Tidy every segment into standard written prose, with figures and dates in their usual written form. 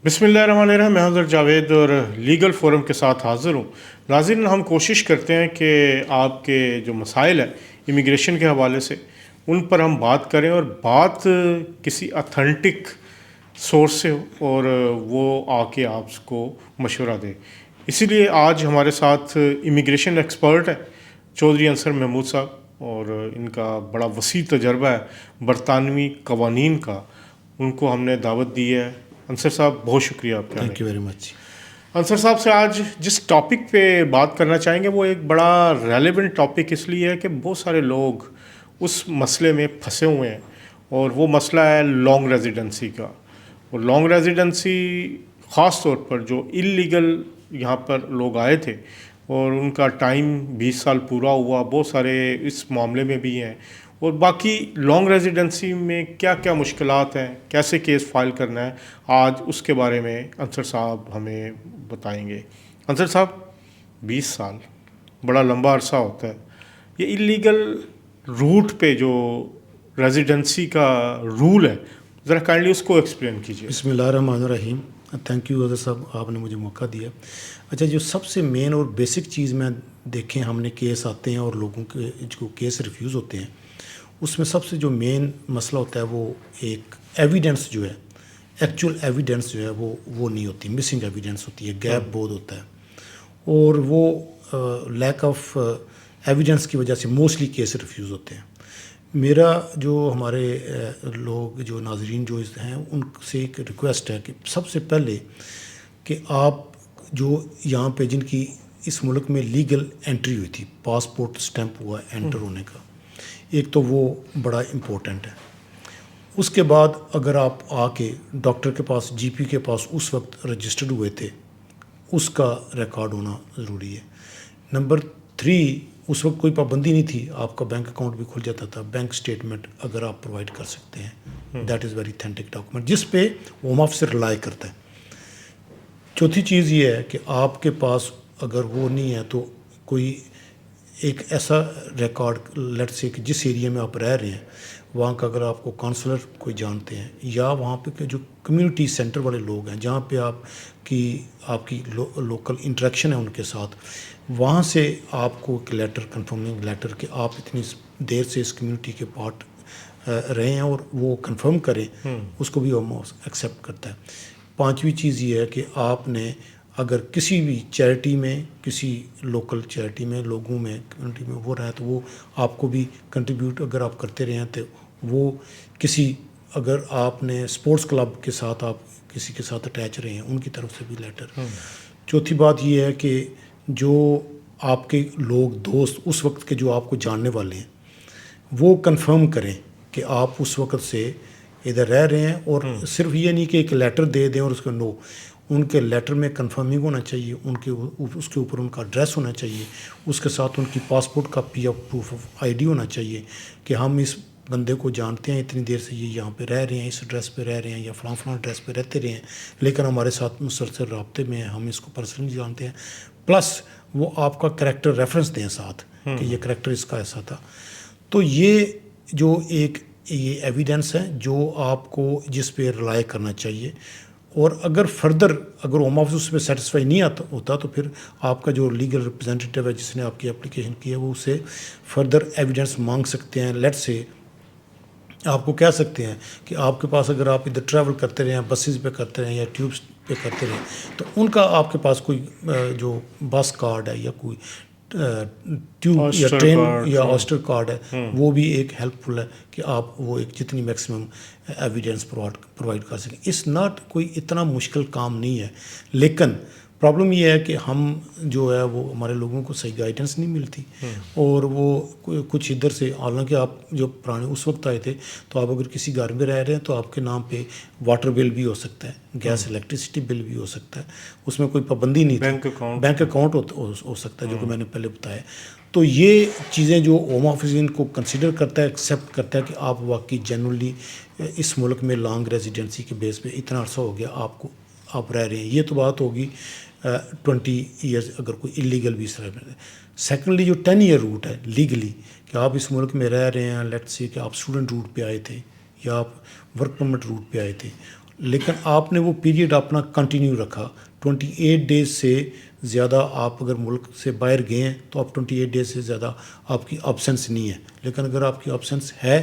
بسم اللہ الرحمن الرحیم. میں حضرت جاوید اور لیگل فورم کے ساتھ حاضر ہوں. ناظرین، ہم کوشش کرتے ہیں کہ آپ کے جو مسائل ہیں امیگریشن کے حوالے سے ان پر ہم بات کریں، اور بات کسی اتھینٹک سورس سے ہو اور وہ آ کے آپ کو مشورہ دے. اسی لیے آج ہمارے ساتھ امیگریشن ایکسپرٹ ہیں چودھری انصر محمود صاحب، اور ان کا بڑا وسیع تجربہ ہے برطانوی قوانین کا. ان کو ہم نے دعوت دی ہے. انصر صاحب، بہت شکریہ آپ کے آنے تھینک یو کا. Very much. انصر صاحب سے آج جس ٹاپک پہ بات کرنا چاہیں گے وہ ایک بڑا ریلیونٹ ٹاپک اس لیے ہے کہ بہت سارے لوگ اس مسئلے میں پھنسے ہوئے ہیں، اور وہ مسئلہ ہے لانگ ریزیڈنسی کا. اور لانگ ریزیڈنسی خاص طور پر جو اللیگل یہاں پر لوگ آئے تھے اور ان کا ٹائم 20 سال پورا ہوا، بہت سارے اس معاملے میں بھی ہیں. اور باقی لانگ ریزیڈنسی میں کیا کیا مشکلات ہیں، کیسے کیس فائل کرنا ہے، آج اس کے بارے میں انصر صاحب ہمیں بتائیں گے. انصر صاحب، 20 سال بڑا لمبا عرصہ ہوتا ہے. یہ اللیگل روٹ پہ جو ریزیڈنسی کا رول ہے، ذرا کائنڈلی اس کو ایکسپلین کیجیے. بسم اللہ الرحمن الرحیم. تھینک یو حضرت صاحب، آپ نے مجھے موقع دیا. اچھا، جو سب سے مین اور بیسک چیز میں دیکھیں ہم نے کیس آتے ہیں اور لوگوں کے جو کیس ریفیوز ہوتے ہیں، اس میں سب سے جو مین مسئلہ ہوتا ہے وہ ایک ایویڈنس جو ہے، ایکچوئل ایویڈنس جو ہے وہ نہیں ہوتی، مسنگ ایویڈنس ہوتی ہے، گیپ بہت ہوتا ہے. اور وہ لیک آف ایویڈنس کی وجہ سے موسٹلی کیس ریفیوز ہوتے ہیں. میرا جو ہمارے لوگ جو ناظرین جو ہیں ان سے ایک ریکویسٹ ہے کہ سب سے پہلے کہ آپ جو یہاں پہ جن کی اس ملک میں لیگل انٹری ہوئی تھی، پاسپورٹ اسٹیمپ ہوا انٹر ہونے کا، ایک تو وہ بڑا امپورٹنٹ ہے. اس کے بعد اگر آپ آ کے ڈاکٹر کے پاس، جی پی کے پاس اس وقت رجسٹرڈ ہوئے تھے، اس کا ریکارڈ ہونا ضروری ہے. نمبر 3، اس وقت کوئی پابندی نہیں تھی، آپ کا بینک اکاؤنٹ بھی کھل جاتا تھا. بینک اسٹیٹمنٹ اگر آپ پرووائڈ کر سکتے ہیں، that is very authentic document جس پہ ہوم آفس رلائی کرتا ہے. چوتھی چیز یہ ہے کہ آپ کے پاس اگر وہ نہیں ہے تو کوئی ایک ایسا ریکارڈ، لیٹ سے کہ جس ایریا میں آپ رہ رہے ہیں وہاں کا اگر آپ کو کونسلر کوئی جانتے ہیں، یا وہاں پہ جو کمیونٹی سینٹر والے لوگ ہیں جہاں پہ آپ کی لوکل انٹریکشن ہے ان کے ساتھ، وہاں سے آپ کو ایک لیٹر، کنفرمنگ لیٹر کہ آپ اتنی دیر سے اس کمیونٹی کے پارٹ رہے ہیں اور وہ کنفرم کریں، اس کو بھی وہ ایکسیپٹ کرتا ہے. 5ویں چیز یہ ہے کہ آپ نے اگر کسی بھی چیریٹی میں، کسی لوکل چیریٹی میں، لوگوں میں، کمیونٹی میں وہ رہے تو وہ آپ کو بھی کنٹریبیوٹ اگر آپ کرتے رہے ہیں تو وہ کسی، اگر آپ نے اسپورٹس کلب کے ساتھ آپ کسی کے ساتھ اٹیچ رہے ہیں ان کی طرف سے بھی لیٹر. چوتھی بات یہ ہے کہ جو آپ کے لوگ، دوست اس وقت کے جو آپ کو جاننے والے ہیں، وہ کنفرم کریں کہ آپ اس وقت سے ادھر رہ رہے ہیں. اور صرف یہ نہیں کہ ایک لیٹر دے دیں اور اس کو نو، ان کے لیٹر میں کنفرمنگ ہونا چاہیے، اس کے اوپر ان کا ایڈریس ہونا چاہیے، اس کے ساتھ ان کی پاسپورٹ کاپی یا پروف آف آئی ڈی ہونا چاہیے کہ ہم اس بندے کو جانتے ہیں، اتنی دیر سے یہ یہاں پہ رہ رہے ہیں، اس ایڈریس پہ رہ رہے ہیں یا فلاں ایڈریس پہ رہتے رہے ہیں، لیکن ہمارے ساتھ مسلسل رابطے میں ہیں، ہم اس کو پرسنلی جانتے ہیں. پلس وہ آپ کا کریکٹر ریفرنس دیں ساتھ کہ یہ کریکٹر اس کا ایسا تھا. تو یہ جو یہ ایویڈنس ہے جو آپ کو، جس پہ رلائی کرنا چاہیے. اور اگر فردر اگر ہوم آفس اس پہ سیٹسفائی نہیں ہوتا تو پھر آپ کا جو لیگل ریپرزینٹیو ہے جس نے آپ کی اپلیکیشن کی ہے وہ اسے فردر ایویڈنس مانگ سکتے ہیں. لیٹ سے آپ کو کہہ سکتے ہیں کہ آپ کے پاس اگر آپ ادھر ٹریول کرتے رہے ہیں، بسیز پہ کرتے رہے ہیں یا ٹیوبس پہ کرتے رہے ہیں، تو ان کا آپ کے پاس کوئی جو بس کارڈ ہے یا کوئی ٹیوب یا ٹرین یا آسٹر کارڈ ہے، وہ بھی ایک ہیلپ فل ہے کہ آپ وہ ایک جتنی میکسیمم ایویڈنس پرووائڈ کر سکیں. اس ناٹ کوئی اتنا مشکل کام نہیں ہے، لیکن پرابلم یہ ہے کہ ہم جو ہے وہ ہمارے لوگوں کو صحیح گائیڈنس نہیں ملتی. اور وہ کچھ ادھر سے، حالانکہ آپ جو پرانے اس وقت آئے تھے تو آپ اگر کسی گھر میں رہ رہے ہیں تو آپ کے نام پہ واٹر بل بھی ہو سکتا ہے، گیس الیکٹریسٹی بل بھی ہو سکتا ہے، اس میں کوئی پابندی نہیں تھی. بینک اکاؤنٹ ہو سکتا ہے جو کہ میں نے پہلے بتایا. تو یہ چیزیں جو ہوم آفس ان کو کنسیڈر کرتا ہے، ایکسیپٹ کرتا ہے کہ آپ واقعی جنرلی اس ملک میں لانگ ریزیڈنسی کے بیس پہ اتنا عرصہ ہو گیا آپ رہ رہے ہیں. یہ تو بات ہوگی 20 ایئرز اگر کوئی اللیگل بھی اس طرح. سیکنڈلی جو 10 ایئر روٹ ہے لیگلی کہ آپ اس ملک میں رہ رہے ہیں، لیٹ سے کہ آپ اسٹوڈنٹ روٹ پہ آئے تھے یا آپ ورک پرمٹ روٹ پہ آئے تھے، لیکن آپ نے وہ پیریڈ اپنا کنٹینیو رکھا 28 ڈیز سے زیادہ آپ اگر ملک سے باہر گئے ہیں تو آپ 28 ڈیز سے زیادہ آپ کی ابسنس نہیں ہے. لیکن اگر آپ کی ابسنس ہے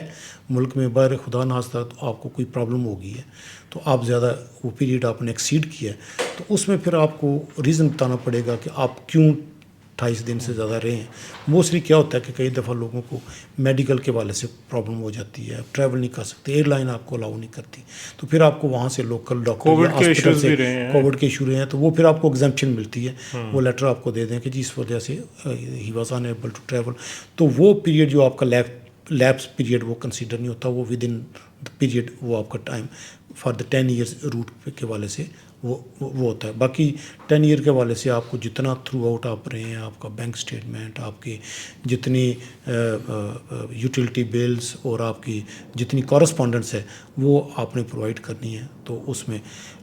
ملک میں باہر خدا نخواستہ تو آپ کو کوئی پرابلم ہو گئی ہے تو آپ زیادہ وہ پیریڈ آپ نے ایکسیڈ کیا ہے تو اس میں پھر آپ کو ریزن بتانا پڑے گا کہ آپ کیوں 28 دن سے زیادہ رہے ہیں. موسٹلی کیا ہوتا ہے کہ کئی دفعہ لوگوں کو میڈیکل کے والے سے پرابلم ہو جاتی ہے, آپ ٹریول نہیں کر سکتے, ایئر لائن آپ کو الاؤ نہیں کرتی, تو پھر آپ کو وہاں سے لوکل ڈاکٹر کووڈ یا کے ہاسپٹل ایشوز سے بھی رہے ہیں. کووڈ کے ایشو رہے ہیں تو وہ پھر آپ کو ایگزمپشن ملتی ہے, وہ لیٹر آپ کو دے دیں کہ جی اس وجہ سے he was unable to travel. تو وہ پیریڈ جو آپ کا لیپس پیریڈ وہ کنسیڈر نہیں ہوتا, وہ ود ان پیریڈ وہ آپ کا time for the 10 years route کے والے سے وہ ہوتا ہے. باقی 10 ایئر کے والے سے آپ کو جتنا تھرو آؤٹ آپ رہے ہیں, آپ کا بینک اسٹیٹمنٹ, آپ کی جتنی یوٹیلیٹی بلز اور آپ کی جتنی کورسپونڈنس ہے وہ آپ نے پرووائڈ کرنی ہے. تو اس میں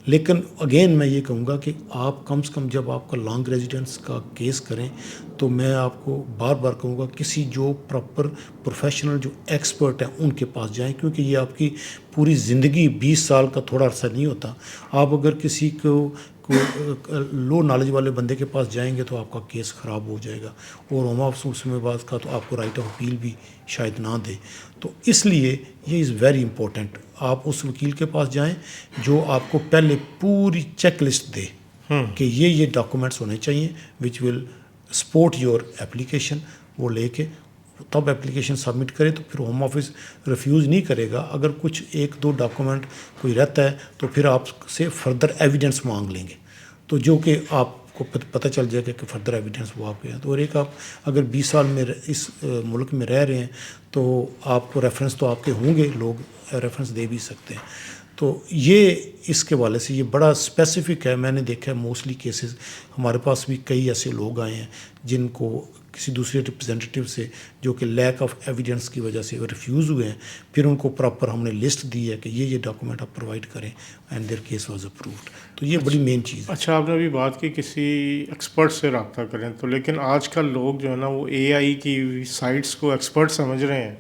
لیکن اگین میں یہ کہوں گا کہ آپ کم سے کم جب آپ کا لانگ ریزیڈنس کا کیس کریں تو میں آپ کو بار بار کہوں گا کسی جو پراپر پروفیشنل جو ایکسپرٹ ہیں ان کے پاس جائیں, کیونکہ یہ آپ کی پوری زندگی 20 سال کا تھوڑا عرصہ نہیں ہوتا. آپ اگر کسی کو لو نالج والے بندے کے پاس جائیں گے تو آپ کا کیس خراب ہو جائے گا, اور ہوم آفس اس میں بعد کا تو آپ کو رائٹ آف اپیل بھی شاید نہ دے. تو اس لیے یہ از ویری امپورٹنٹ, آپ اس وکیل کے پاس جائیں جو آپ کو پہلے پوری چیک لسٹ دے کہ یہ ڈاکومنٹس ہونے چاہیے وچ ول سپورٹ یور ایپلیکیشن. وہ لے کے تب ایپلیکیشن سبمٹ کرے تو پھر ہوم آفس ریفیوز نہیں کرے گا. اگر کچھ 1-2 ڈاکومنٹ کوئی رہتا ہے تو پھر آپ سے فردر ایویڈنس مانگ لیں گے, تو جو کہ آپ کو پتہ چل جائے گا کہ فردر ایویڈنس وہ آپ کے ہیں. تو اور ایک آپ اگر 20 سال میں اس ملک میں رہ رہے ہیں تو آپ کو ریفرنس تو آپ کے ہوں گے, لوگ ریفرنس دے بھی سکتے ہیں. تو یہ اس کے والے سے یہ بڑا اسپیسیفک ہے. میں نے دیکھا ہے موسٹلی کیسز ہمارے پاس بھی کئی ایسے لوگ آئے ہیں جن کو کسی دوسرے ریپرزینٹیو سے جو کہ لیک آف ایویڈنس کی وجہ سے ریفیوز ہوئے ہیں, پھر ان کو پراپر ہم نے لسٹ دی ہے کہ یہ ڈاکومنٹ آپ پرووائڈ کریں and their case was approved. تو یہ بڑی مین چیز ہے. اچھا, آپ نے ابھی بات کی کسی ایکسپرٹ سے رابطہ کریں تو, لیکن آج کل لوگ جو ہے نا وہ اے آئی کی سائٹس کو ایکسپرٹ سمجھ رہے ہیں.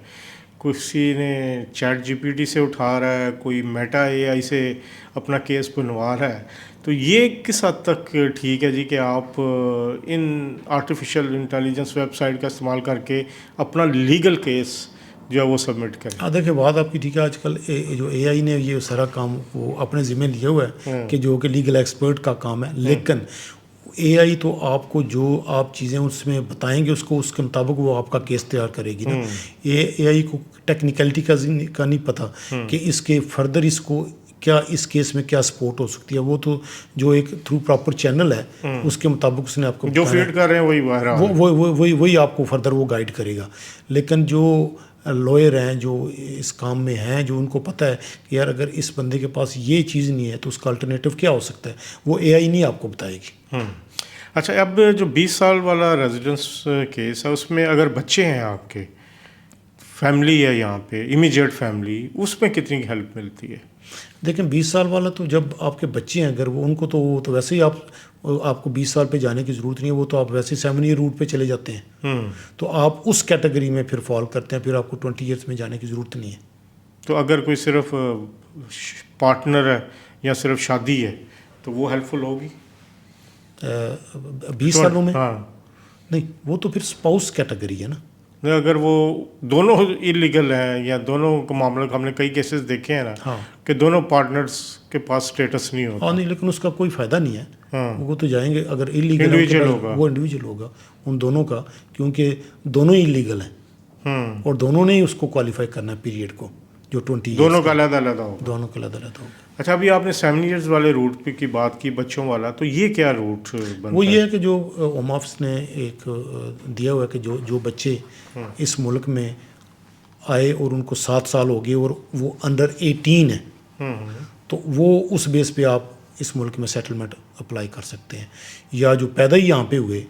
کسی نے چیٹ جی پی ٹی سے اٹھا رہا ہے, کوئی میٹا اے آئی سے اپنا کیس بنوا رہا ہے. تو یہ کس حد تک ٹھیک ہے جی کہ آپ ان آرٹیفیشیل انٹیلیجنس ویب سائٹ کا استعمال کر کے اپنا لیگل کیس جو ہے وہ سبمٹ کریں؟ دیکھیں بات آپ کی ٹھیک ہے. آج کل جو اے آئی نے یہ سارا کام وہ اپنے ذمہ لیا ہوا ہے کہ جو کہ لیگل ایکسپرٹ کا کام ہے, لیکن اے آئی تو آپ کو جو آپ چیزیں اس میں بتائیں گے اس کو اس کے مطابق وہ آپ کا کیس تیار کرے گی نا. اے آئی کو ٹیکنیکلٹی کا نہیں پتہ کہ اس کے فردر اس کو کیا اس کیس میں کیا سپورٹ ہو سکتی ہے. وہ تو جو ایک تھرو پراپر چینل ہے اس کے مطابق اس نے آپ کو جو فیڈ کر رہے ہیں وہی وہی آپ کو فردر وہ گائیڈ کرے گا. لیکن جو لوئر ہیں جو اس کام میں ہیں, جو ان کو پتہ ہے کہ یار اگر اس بندے کے پاس یہ چیز نہیں ہے تو اس کا الٹرنیٹیو کیا ہو سکتا ہے, وہ اے آئی نہیں آپ کو بتائے گی. اچھا, اب جو 20 سال والا ریزیڈنس کیس ہے اس میں اگر بچے ہیں, آپ کے فیملی ہے یہاں پہ امیجیٹ فیملی, اس میں کتنی ہیلپ ملتی ہے؟ دیکھیں 20 سال والا تو جب آپ کے بچے ہیں اگر وہ ان کو تو ویسے ہی آپ کو 20 سال پہ جانے کی ضرورت نہیں ہے, وہ تو آپ ویسے 7 ایئر روٹ پہ چلے جاتے ہیں. تو آپ اس کیٹیگری میں پھر فال کرتے ہیں, پھر آپ کو 20 ایئرس میں جانے کی ضرورت نہیں ہے. تو اگر کوئی صرف پارٹنر ہے یا صرف شادی ہے تو وہ ہیلپ فل ہوگی 20 سالوں میں؟ ہاں نہیں, وہ تو پھر اسپاؤس کیٹیگری ہے نا. اگر وہ دونوں انلیگل ہیں یا دونوں کا معاملہ, ہم نے کئی کیسز دیکھے ہیں نا کہ دونوں پارٹنرز کے پاس اسٹیٹس نہیں ہوتا. نہیں, لیکن اس کا کوئی فائدہ نہیں ہے. وہ تو جائیں گے اگر انلیگل ہوگا وہ انڈیویجول ہوگا ان دونوں کا, کیونکہ دونوں ہی انلیگل ہیں اور دونوں نے ہی اس کو کوالیفائی کرنا ہے پیریڈ کو جو 20 دونوں کا علیحدہ علیحدہ ہوگا. دونوں کا علیحدہ علیحدہ ہوگا. اچھا, ابھی آپ نے 7 ایئرز والے روٹ پہ کی بات کی, بچوں والا, تو یہ کیا روٹ بنتا ہے؟ وہ یہ ہے کہ جو ہوم آفس نے ایک دیا ہوا ہے کہ جو بچے اس ملک میں آئے اور ان کو 7 سال ہو گئے اور وہ انڈر 18 ہیں, تو وہ اس بیس پہ آپ اس ملک میں سیٹلمنٹ اپلائی کر سکتے ہیں. یا جو پیدا ہی یہاں پہ ہوئے,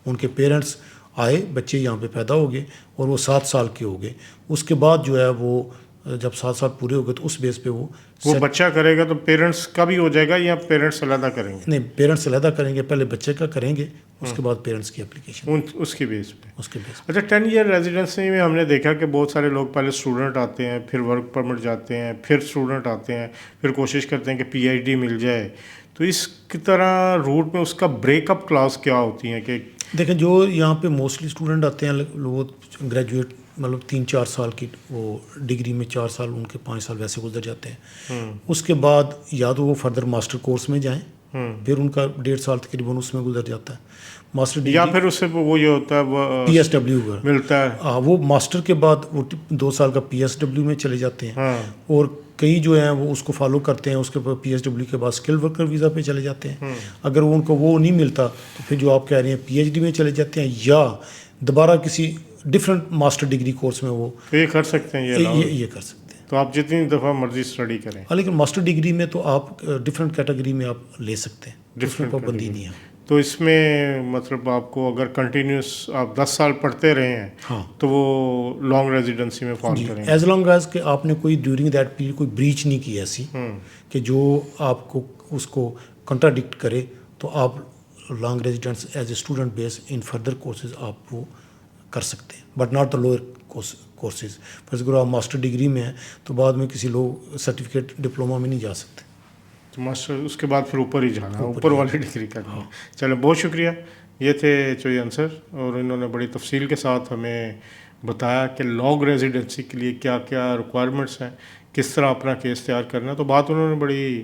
ان کے پیرنٹس آئے, بچے یہاں پہ پیدا ہو گئے اور وہ 7 سال کے ہو گئے, اس کے بعد جو ہے وہ جب 7 سال پورے ہو گئے تو اس بیس پہ وہ بچہ کرے گا تو پیرنٹس کا بھی ہو جائے گا یا پیرنٹس علیحدہ کریں گے؟ نہیں، پیرنٹس علیحدہ کریں گے، پہلے بچے کا کریں گے، اس کے بعد پیرنٹس کی اپلیکیشن اس کی بیس پہ. اس کے بیس اچھا 10 ایئر ریزیڈنسی میں ہم نے دیکھا کہ بہت سارے لوگ پہلے اسٹوڈنٹ آتے ہیں، پھر ورک پرمٹ جاتے ہیں، پھر اسٹوڈنٹ آتے ہیں، پھر کوشش کرتے ہیں کہ پی ایچ ڈی مل جائے. تو اس کی طرح روٹ میں اس کا بریک اپ کلاس کیا ہوتی ہیں کہ دیکھیں جو یہاں پہ موسٹلی اسٹوڈنٹ آتے ہیں وہ گریجویٹ مطلب 3-4 سال کی وہ ڈگری میں 4 سال ان کے 5 سال ویسے گزر جاتے ہیں. اس کے بعد یا تو وہ فردر ماسٹر کورس میں جائیں، پھر ان کا 1.5 سال تقریباً اس میں گزر جاتا ہے ماسٹر ڈگری، یا پھر اس سے وہ یہ ہوتا ہے وہ پی ایس ڈبلیو ملتا ہے. ہاں، وہ ماسٹر کے بعد وہ 2 سال کا پی ایس ڈبلیو میں چلے جاتے ہیں. اور کئی جو ہیں وہ اس کو فالو کرتے ہیں، اس کے بعد پی ایس ڈبلیو کے بعد اسکل ورکر ویزا پہ چلے جاتے ہیں. اگر ان کو وہ نہیں ملتا تو پھر جو آپ کہہ رہے ہیں پی ایچ ڈی میں چلے جاتے ہیں، یا دوبارہ کسی ڈفرینٹ ماسٹر ڈگری کورس میں وہ یہ کر سکتے ہیں. یہ کر سکتے ہیں. تو آپ جتنی دفعہ مرضی اسٹڈی کریں. لیکن ماسٹر ڈگری میں تو آپ ڈفرینٹ کیٹیگری میں آپ لے سکتے ہیں، اس میں پابندی نہیں ہے. تو اس میں مطلب آپ کو اگر کنٹینیوس آپ 10 سال پڑھتے رہے ہیں ہاں تو وہ لانگ ریزیڈنسی میں فال کریں گے، ایز لانگ ایز کہ آپ نے کوئی ڈیورنگ دیٹ پیریڈ کوئی بریچ نہیں کی ایسی کہ جو آپ کو اس کو کنٹراڈکٹ کرے، تو آپ long residence as a student base in further courses آپ وہ کر سکتے ہیں، but not the lower courses. فرض کرو آپ ماسٹر ڈگری میں ہیں تو بعد میں کسی لوگ سرٹیفکیٹ ڈپلوما میں نہیں جا سکتے، تو ماسٹر اس کے بعد پھر اوپر ہی جانا، اوپر والی ڈگری کرنا. چلیں بہت شکریہ. یہ تھے چوئی انصر، اور انہوں نے بڑی تفصیل کے ساتھ ہمیں بتایا کہ لانگ ریزیڈنسی کے لیے کیا کیا ریکوائرمنٹس ہیں، کس طرح اپنا کیس تیار کرنا. تو بات انہوں نے بڑی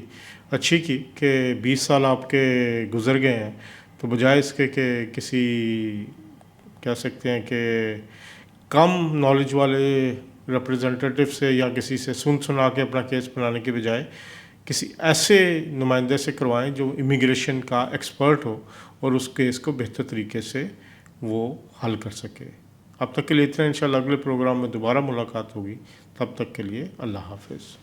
اچھی کی کہ 20 سال آپ کے گزر گئے ہیں، تو بجائے اس کے کہ کسی کہہ سکتے ہیں کہ کم نالج والے ریپرزنٹیٹیو سے یا کسی سے سنا کے اپنا کیس بنانے کے بجائے کسی ایسے نمائندے سے کروائیں جو امیگریشن کا ایکسپرٹ ہو اور اس کیس کو بہتر طریقے سے وہ حل کر سکے. اب تک کے لیے اتنا، انشاءاللہ اگلے پروگرام میں دوبارہ ملاقات ہوگی. تب تک کے لیے اللہ حافظ.